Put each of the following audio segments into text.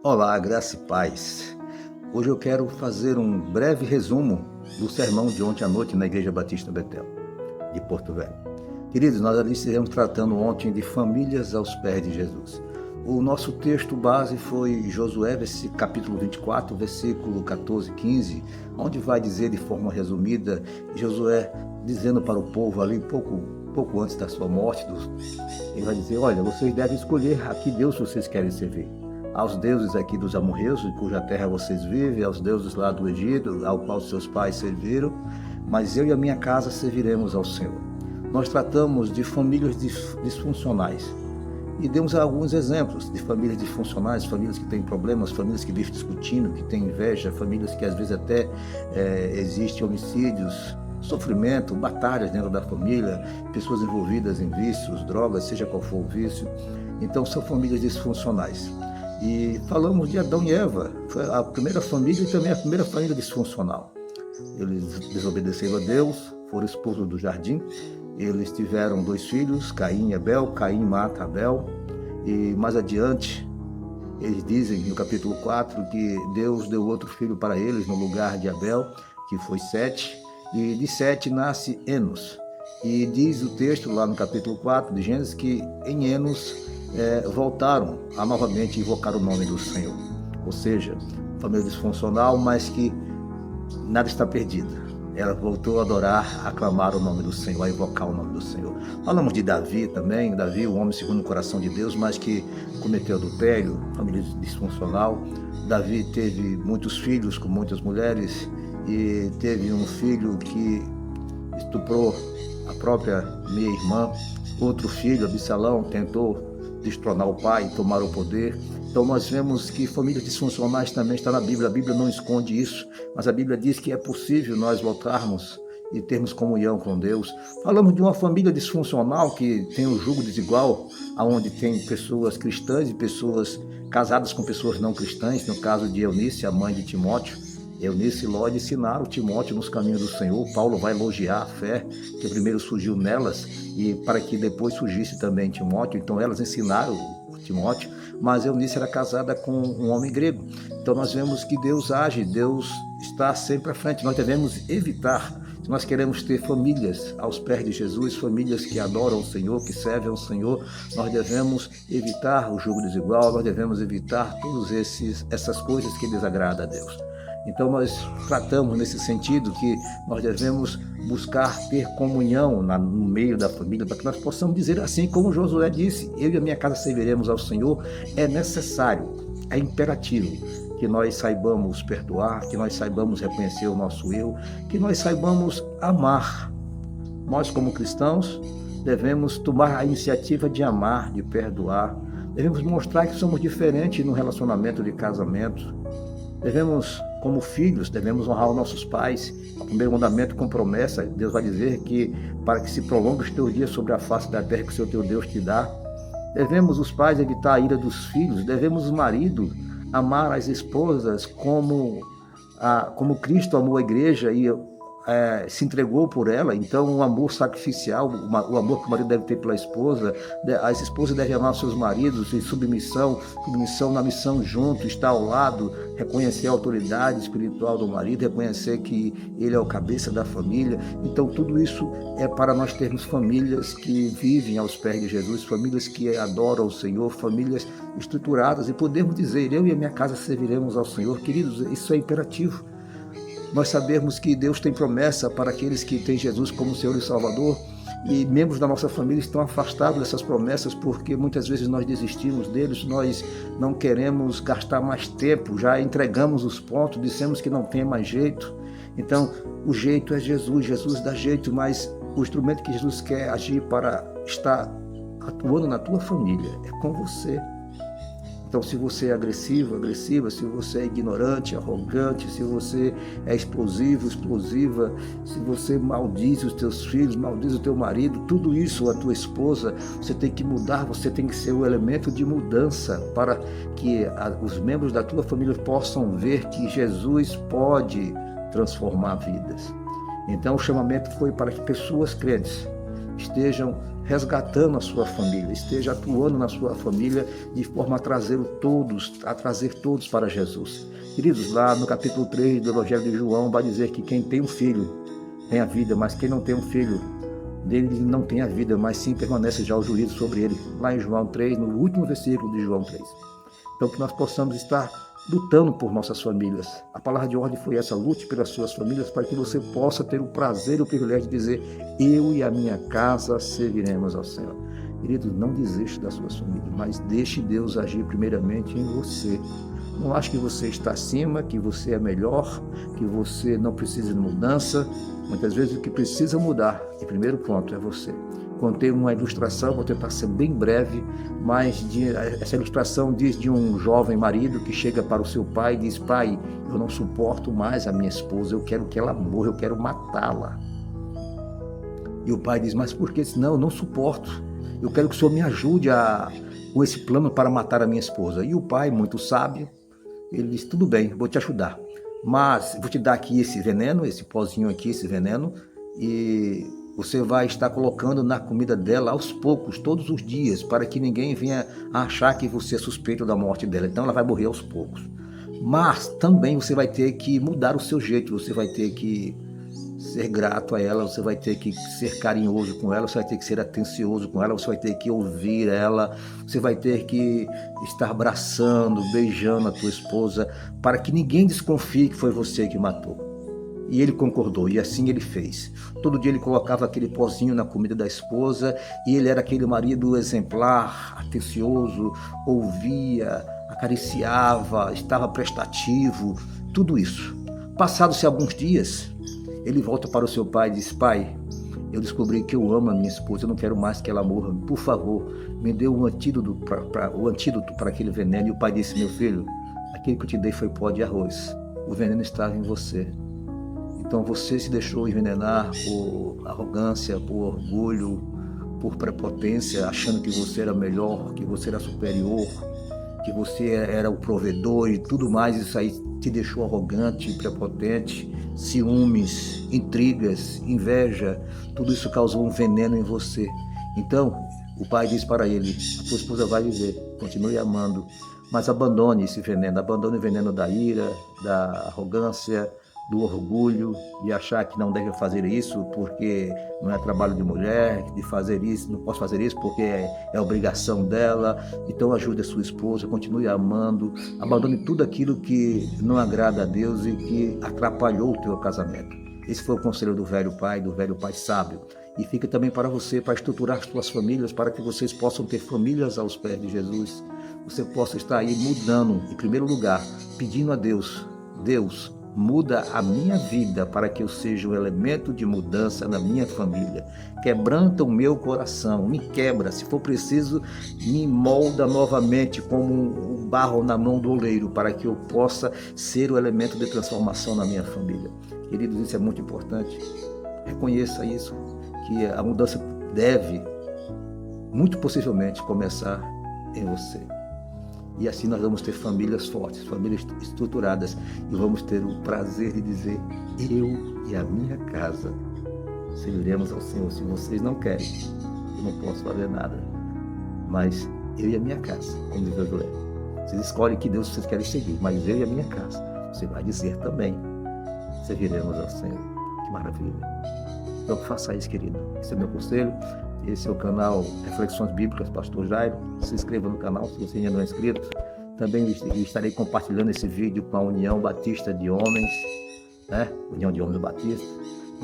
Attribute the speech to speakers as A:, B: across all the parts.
A: Olá, graça e paz. Hoje eu quero fazer um breve resumo do sermão de ontem à noite na Igreja Batista Betel, de Porto Velho. Queridos, nós ali estivemos tratando ontem de famílias aos pés de Jesus. O nosso texto base foi Josué, capítulo 24, versículo 14 e 15, onde vai dizer de forma resumida, Josué dizendo para o povo ali, pouco antes da sua morte, ele vai dizer, olha, vocês devem escolher a que Deus vocês querem servir. Aos deuses aqui dos amorreus, em cuja terra vocês vivem, aos deuses lá do Egito, ao qual seus pais serviram, mas eu e a minha casa serviremos ao Senhor. Nós tratamos de famílias disfuncionais e demos alguns exemplos de famílias disfuncionais, famílias que têm problemas, famílias que vivem discutindo, que têm inveja, famílias que às vezes até existem homicídios, sofrimento, batalhas dentro da família, pessoas envolvidas em vícios, drogas, seja qual for o vício. Então são famílias disfuncionais. E falamos de Adão e Eva, foi a primeira família e também a primeira família disfuncional. Eles desobedeceram a Deus, foram expulsos do jardim, eles tiveram 2 filhos, Caim e Abel, Caim mata Abel, e mais adiante, eles dizem no capítulo 4 que Deus deu outro filho para eles no lugar de Abel, que foi Sete, e de Sete nasce Enos. E diz o texto lá no capítulo 4 de Gênesis que em Enos voltaram a novamente invocar o nome do Senhor. Ou seja, família disfuncional, mas que nada está perdido. Ela voltou a adorar, a aclamar o nome do Senhor, a invocar o nome do Senhor. Falamos de Davi também, Davi, o homem segundo o coração de Deus, mas que cometeu adultério, família disfuncional. Davi teve muitos filhos com muitas mulheres e teve um filho que estuprou a própria minha irmã. Outro filho, Absalão, tentou destronar o pai, tomar o poder. Então nós vemos que famílias disfuncionais também está na Bíblia. A Bíblia não esconde isso, mas a Bíblia diz que é possível nós voltarmos e termos comunhão com Deus. Falamos de uma família disfuncional que tem um jugo desigual, onde tem pessoas cristãs e pessoas casadas com pessoas não cristãs, no caso de Eunice, a mãe de Timóteo. Eunice e Ló ensinaram Timóteo nos caminhos do Senhor. Paulo vai elogiar a fé que primeiro surgiu nelas e para que depois surgisse também Timóteo. Então elas ensinaram Timóteo, mas Eunice era casada com um homem grego. Então nós vemos que Deus age, Deus está sempre à frente. Nós devemos evitar, se nós queremos ter famílias aos pés de Jesus, famílias que adoram o Senhor, que servem ao Senhor, nós devemos evitar o jugo desigual, nós devemos evitar todas essas coisas que desagradam a Deus. Então nós tratamos nesse sentido que nós devemos buscar ter comunhão no meio da família, para que nós possamos dizer assim como Josué disse, eu e a minha casa serviremos ao Senhor. É necessário, é imperativo que nós saibamos perdoar, que nós saibamos reconhecer o nosso erro, que nós saibamos amar. Nós como cristãos devemos tomar a iniciativa de amar, de perdoar, devemos mostrar que somos diferentes no relacionamento de casamento. Devemos, como filhos, devemos honrar os nossos pais. O primeiro mandamento com promessa, Deus vai dizer que para que se prolongue os teus dias sobre a face da terra que o Senhor teu Deus te dá. Devemos os pais evitar a ira dos filhos, devemos os maridos amar as esposas como Cristo amou a igreja e se entregou por ela. Então um amor sacrificial, o amor que o marido deve ter pela esposa, as esposas devem amar seus maridos em submissão na missão junto, estar ao lado, reconhecer a autoridade espiritual do marido, reconhecer que ele é o cabeça da família. Então tudo isso é para nós termos famílias que vivem aos pés de Jesus, famílias que adoram o Senhor, famílias estruturadas, e podemos dizer, eu e a minha casa serviremos ao Senhor. Queridos, isso é imperativo. Nós sabemos que Deus tem promessa para aqueles que têm Jesus como Senhor e Salvador, e membros da nossa família estão afastados dessas promessas porque muitas vezes nós desistimos deles, nós não queremos gastar mais tempo, já entregamos os pontos, dissemos que não tem mais jeito. Então o jeito é Jesus, Jesus dá jeito, mas o instrumento que Jesus quer agir para estar atuando na tua família é com você. Então, se você é agressivo, agressiva, se você é ignorante, arrogante, se você é explosivo, explosiva, se você maldiz os teus filhos, maldiz o teu marido, tudo isso, a tua esposa, você tem que mudar, você tem que ser o elemento de mudança para que os membros da tua família possam ver que Jesus pode transformar vidas. Então, o chamamento foi para que pessoas crentes estejam resgatando a sua família, esteja atuando na sua família de forma a trazer todos para Jesus. Queridos, lá no capítulo 3 do Evangelho de João vai dizer que quem tem um filho tem a vida, mas quem não tem um filho dele não tem a vida, mas sim permanece já o juízo sobre ele. Lá em João 3, no último versículo de João 3. Então que nós possamos estar lutando por nossas famílias. A palavra de ordem foi essa: lute pelas suas famílias, para que você possa ter o prazer e o privilégio de dizer: eu e a minha casa serviremos ao Senhor. Queridos, não desista das suas famílias, mas deixe Deus agir primeiramente em você. Não ache que você está acima, que você é melhor, que você não precisa de mudança. Muitas vezes o que precisa mudar, e primeiro ponto, é você. Contei uma ilustração, vou tentar ser bem breve, mas essa ilustração diz de um jovem marido que chega para o seu pai e diz: pai, eu não suporto mais a minha esposa, eu quero que ela morra, eu quero matá-la. E o pai diz: mas por que? Não, eu não suporto, eu quero que o senhor me ajude com esse plano para matar a minha esposa. E o pai, muito sábio, ele diz: tudo bem, vou te ajudar, mas vou te dar aqui esse veneno, esse pozinho aqui, esse veneno, e você vai estar colocando na comida dela aos poucos, todos os dias, para que ninguém venha a achar que você é suspeito da morte dela. Então ela vai morrer aos poucos. Mas também você vai ter que mudar o seu jeito, você vai ter que ser grato a ela, você vai ter que ser carinhoso com ela, você vai ter que ser atencioso com ela, você vai ter que ouvir ela, você vai ter que estar abraçando, beijando a tua esposa, para que ninguém desconfie que foi você que matou. E ele concordou, e assim ele fez. Todo dia ele colocava aquele pozinho na comida da esposa, e ele era aquele marido exemplar, atencioso, ouvia, acariciava, estava prestativo, tudo isso. Passados-se alguns dias, ele volta para o seu pai e diz: pai, eu descobri que eu amo a minha esposa, eu não quero mais que ela morra, por favor, me dê um antídoto para aquele veneno. E o pai disse: meu filho, aquele que eu te dei foi pó de arroz, o veneno estava em você. Então você se deixou envenenar por arrogância, por orgulho, por prepotência, achando que você era melhor, que você era superior, que você era o provedor e tudo mais. Isso aí te deixou arrogante, prepotente, ciúmes, intrigas, inveja. Tudo isso causou um veneno em você. Então o pai diz para ele: a tua esposa vai viver, continue amando, mas abandone esse veneno, abandone o veneno da ira, da arrogância, do orgulho, de achar que não deve fazer isso porque não é trabalho de mulher, de fazer isso, não posso fazer isso porque é obrigação dela. Então ajude a sua esposa, continue amando, abandone tudo aquilo que não agrada a Deus e que atrapalhou o teu casamento. Esse foi o conselho do velho pai sábio. E fica também para você, para estruturar as suas famílias, para que vocês possam ter famílias aos pés de Jesus. Você possa estar aí mudando, em primeiro lugar, pedindo a Deus: Deus, muda a minha vida para que eu seja um elemento de mudança na minha família. Quebranta o meu coração, me quebra, se for preciso, me molda novamente como um barro na mão do oleiro, para que eu possa ser o elemento de transformação na minha família. Queridos, isso é muito importante. Reconheça isso, que a mudança deve, muito possivelmente, começar em você. E assim nós vamos ter famílias fortes, famílias estruturadas, e vamos ter o prazer de dizer: eu e a minha casa serviremos ao Senhor. Se vocês não querem, eu não posso fazer nada, mas eu e a minha casa, como diz o Josué. Vocês escolhem que Deus vocês querem seguir, mas eu e a minha casa, você vai dizer também: serviremos ao Senhor. Que maravilha! Então faça isso, querido. Esse é o meu conselho. Esse é o canal Reflexões Bíblicas, Pastor Jairo. Se inscreva no canal se você ainda não é inscrito. Também estarei compartilhando esse vídeo com a União Batista de Homens, né? União de Homens Batista,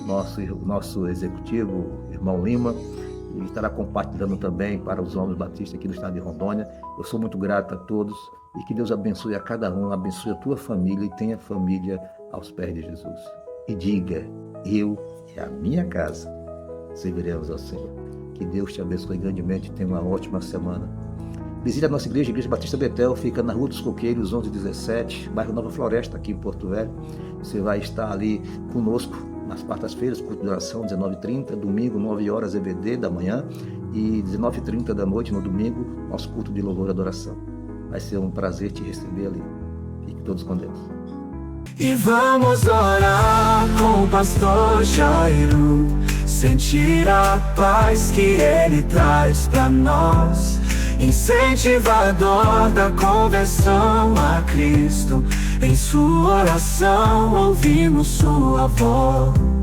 A: nosso executivo, irmão Lima, e estará compartilhando também para os homens batistas aqui do estado de Rondônia. Eu sou muito grato a todos e que Deus abençoe a cada um, abençoe a tua família e tenha família aos pés de Jesus. E diga: eu e a minha casa serviremos ao Senhor. Que Deus te abençoe grandemente e tenha uma ótima semana. Visite a nossa igreja, Igreja Batista Betel, fica na Rua dos Coqueiros, 1117, bairro Nova Floresta, aqui em Porto Velho. Você vai estar ali conosco nas quartas-feiras, culto de oração, 19h30, domingo, 9 horas EBD da manhã, e 19h30 da noite, no domingo, nosso culto de louvor e adoração. Vai ser um prazer te receber ali. Fique todos com Deus.
B: E vamos orar com o pastor Jairo. sentir a paz que Ele traz pra nós. Incentivador da conversão a Cristo, em sua oração ouvimos sua voz.